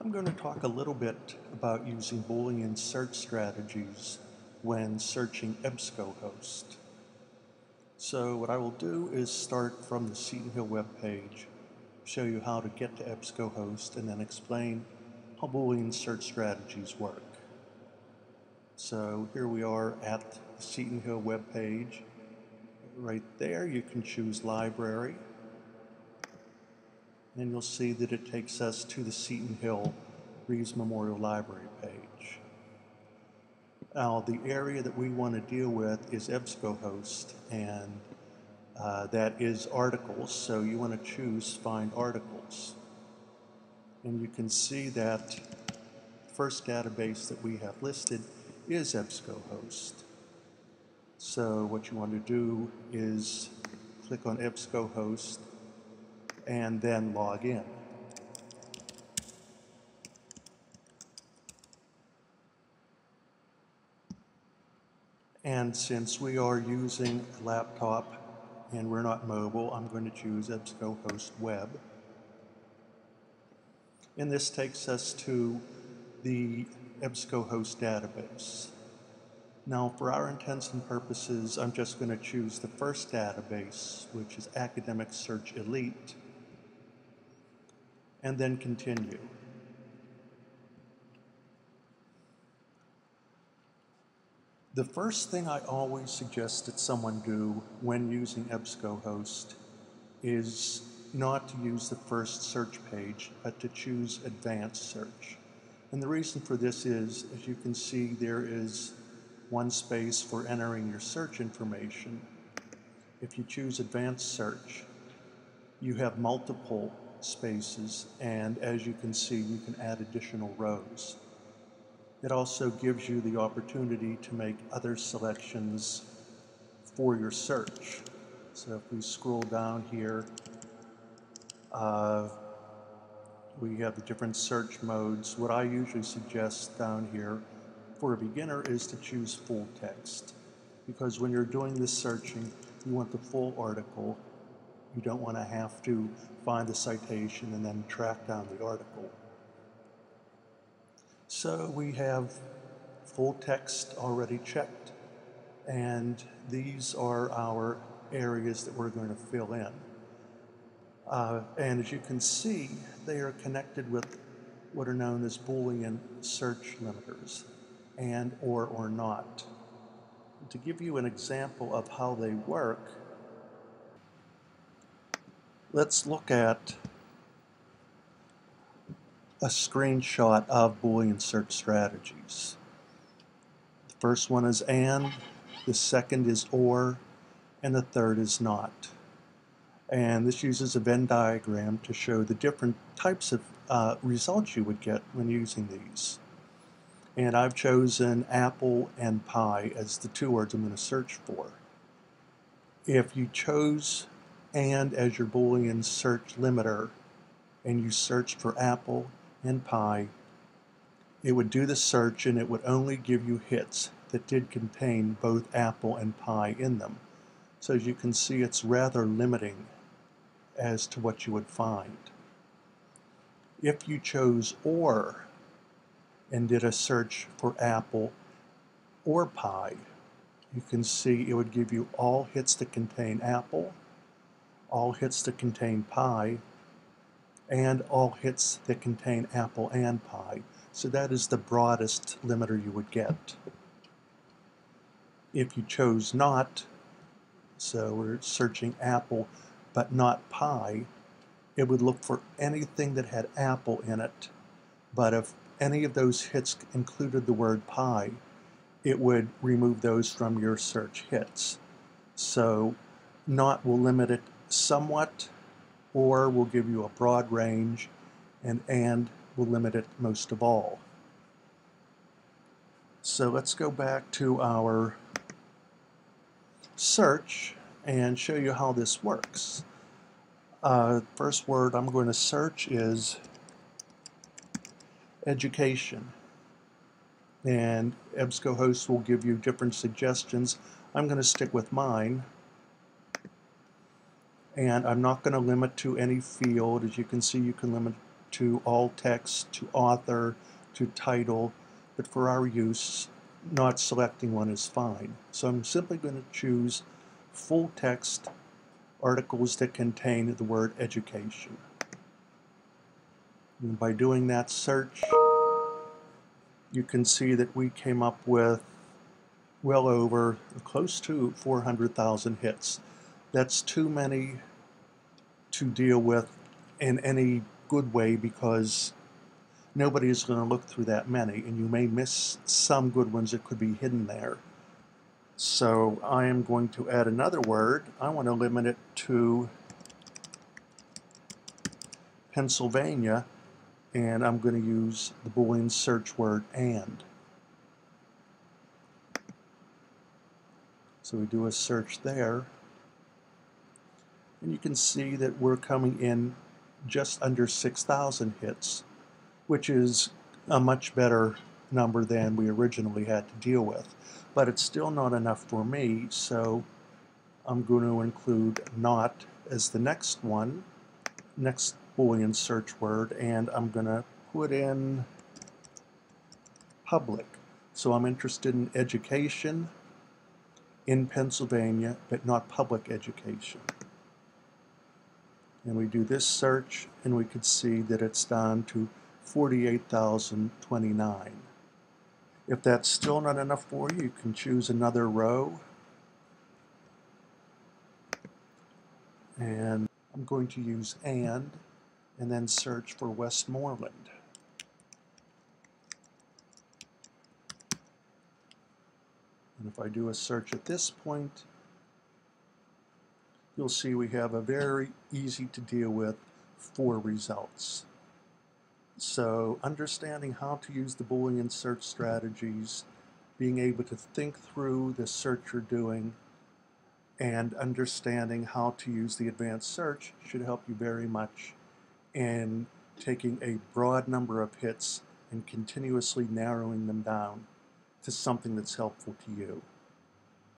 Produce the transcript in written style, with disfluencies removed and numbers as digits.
I'm going to talk a little bit about using Boolean search strategies when searching EBSCOhost. So what I will do is start from the Seton Hill webpage, show you how to get to EBSCOhost, and then explain how Boolean search strategies work. So here we are at the Seton Hill webpage. Right there you can choose Library, and you'll see that it takes us to the Seton Hill Reeves Memorial Library page. Now, the area that we want to deal with is EBSCOhost, and that is articles, so you want to choose Find Articles. And you can see that the first database that we have listed is EBSCOhost. So what you want to do is click on EBSCOhost and then log in. And since we are using a laptop and we're not mobile, I'm going to choose EBSCOhost Web. And this takes us to the EBSCOhost database. Now, for our intents and purposes, I'm just going to choose the first database, which is Academic Search Elite, and then continue. The first thing I always suggest that someone do when using EBSCOhost is not to use the first search page, but to choose Advanced Search. And the reason for this is, as you can see, there is one space for entering your search information. If you choose Advanced Search, you have multiple spaces, and as you can see, you can add additional rows. It also gives you the opportunity to make other selections for your search. So if we scroll down here, we have the different search modes. What I usually suggest down here for a beginner is to choose full text, because when you're doing this searching, you want the full article. You don't want to have to find the citation and then track down the article. So we have full text already checked, and these are our areas that we're going to fill in. And as you can see, they are connected with what are known as Boolean search limiters, and or not. To give you an example of how they work, let's look at a screenshot of Boolean search strategies. The first one is and, the second is or, and the third is not. And this uses a Venn diagram to show the different types of results you would get when using these. And I've chosen apple and pie as the two words I'm going to search for. If you chose and as your Boolean search limiter and you searched for apple and pie, it would do the search and it would only give you hits that did contain both apple and pie in them. So as you can see, it's rather limiting as to what you would find. If you chose or and did a search for apple or pie, you can see it would give you all hits that contain apple, all hits that contain pie, and all hits that contain apple and pie. So that is the broadest limiter you would get. If you chose not, so we're searching apple but not pie, it would look for anything that had apple in it, but if any of those hits included the word pie, it would remove those from your search hits. So not will limit it somewhat, or will give you a broad range, and will limit it most of all. So let's go back to our search and show you how this works. First word I'm going to search is education, and EBSCOhost will give you different suggestions. I'm going to stick with mine, and I'm not going to limit to any field. As you can see, you can limit to alt text, to author, to title, but for our use, not selecting one is fine. So I'm simply going to choose full text articles that contain the word education. And by doing that search, you can see that we came up with well over, close to 400,000 hits. That's too many to deal with in any good way because nobody is going to look through that many, and you may miss some good ones that could be hidden there. So I am going to add another word. I want to limit it to Pennsylvania, and I'm going to use the Boolean search word and. So we do a search there, and you can see that we're coming in just under 6,000 hits, which is a much better number than we originally had to deal with. But it's still not enough for me, so I'm going to include not as the next one, next Boolean search word, and I'm going to put in public. So I'm interested in education in Pennsylvania, but not public education. And we do this search, and we could see that it's down to 48,029. If that's still not enough for you, you can choose another row. And I'm going to use and then search for Westmoreland. And if I do a search at this point, you'll see we have a very easy to deal with 4 results. So understanding how to use the Boolean search strategies, being able to think through the search you're doing, and understanding how to use the advanced search should help you very much in taking a broad number of hits and continuously narrowing them down to something that's helpful to you.